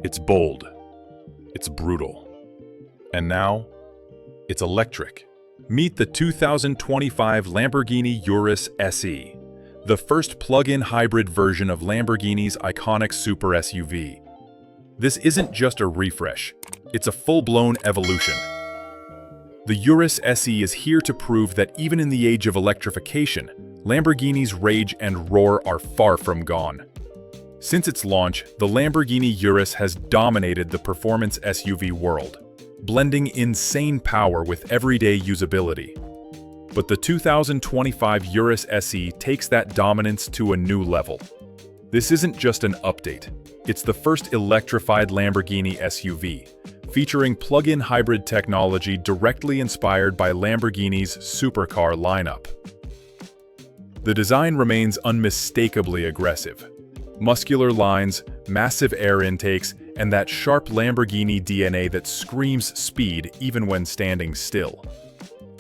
It's bold, it's brutal, and now it's electric. Meet the 2025 Lamborghini URUS SE, the first plug-in hybrid version of Lamborghini's iconic super SUV. This isn't just a refresh, it's a full-blown evolution. The URUS SE is here to prove that even in the age of electrification, Lamborghini's rage and roar are far from gone. Since its launch, the Lamborghini URUS has dominated the performance SUV world, blending insane power with everyday usability. But the 2025 URUS SE takes that dominance to a new level. This isn't just an update, it's the first electrified Lamborghini SUV, featuring plug-in hybrid technology directly inspired by Lamborghini's supercar lineup. The design remains unmistakably aggressive. Muscular lines, massive air intakes, and that sharp Lamborghini DNA that screams speed even when standing still.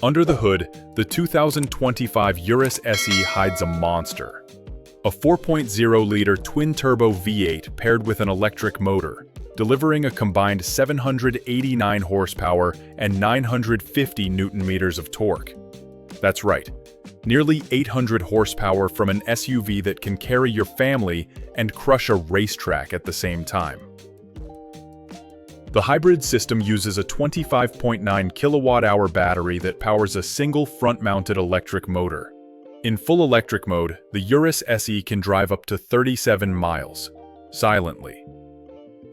Under the hood, the 2025 URUS SE hides a monster. A 4.0-liter twin-turbo V8 paired with an electric motor, delivering a combined 789 horsepower and 950 newton-meters of torque. That's right, nearly 800 horsepower from an SUV that can carry your family and crush a racetrack at the same time. The hybrid system uses a 25.9 kilowatt-hour battery that powers a single front-mounted electric motor. In full electric mode, the URUS SE can drive up to 37 miles, silently.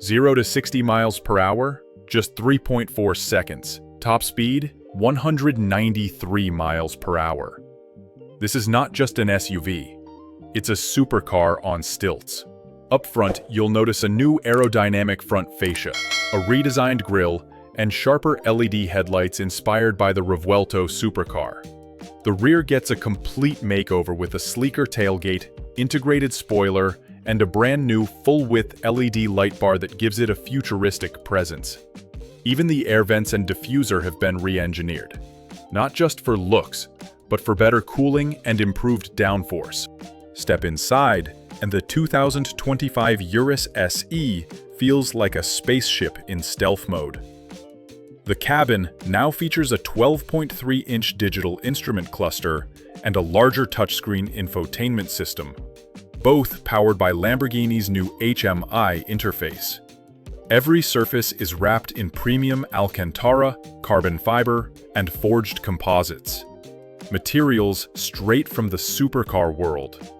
0 to 60 miles per hour, just 3.4 seconds. Top speed, 193 miles per hour. This is not just an SUV, it's a supercar on stilts. Up front, you'll notice a new aerodynamic front fascia, a redesigned grille, and sharper LED headlights inspired by the Revuelto supercar. The rear gets a complete makeover with a sleeker tailgate, integrated spoiler, and a brand new full-width LED light bar that gives it a futuristic presence. Even the air vents and diffuser have been re-engineered, not just for looks, but for better cooling and improved downforce. Step inside, and the 2025 URUS SE feels like a spaceship in stealth mode. The cabin now features a 12.3-inch digital instrument cluster and a larger touchscreen infotainment system, both powered by Lamborghini's new HMI interface. Every surface is wrapped in premium Alcantara, carbon fiber, and forged composites, materials straight from the supercar world.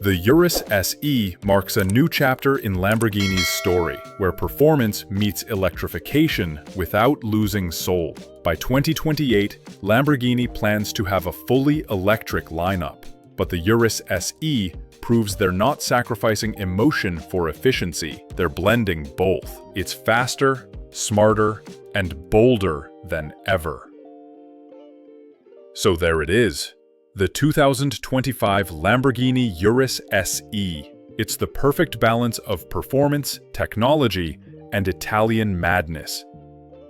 The URUS SE marks a new chapter in Lamborghini's story, where performance meets electrification without losing soul. By 2028, Lamborghini plans to have a fully electric lineup, but the URUS SE proves they're not sacrificing emotion for efficiency, they're blending both. It's faster, smarter, and bolder than ever. So there it is. The 2025 Lamborghini URUS SE. It's the perfect balance of performance, technology, and Italian madness,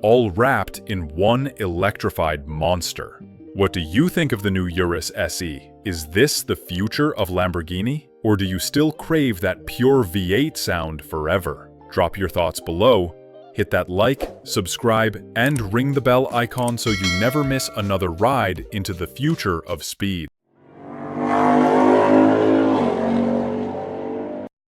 all wrapped in one electrified monster. What do you think of the new URUS SE? Is this the future of Lamborghini? Or do you still crave that pure V8 sound forever? Drop your thoughts below. Hit that like, subscribe, and ring the bell icon so you never miss another ride into the future of speed.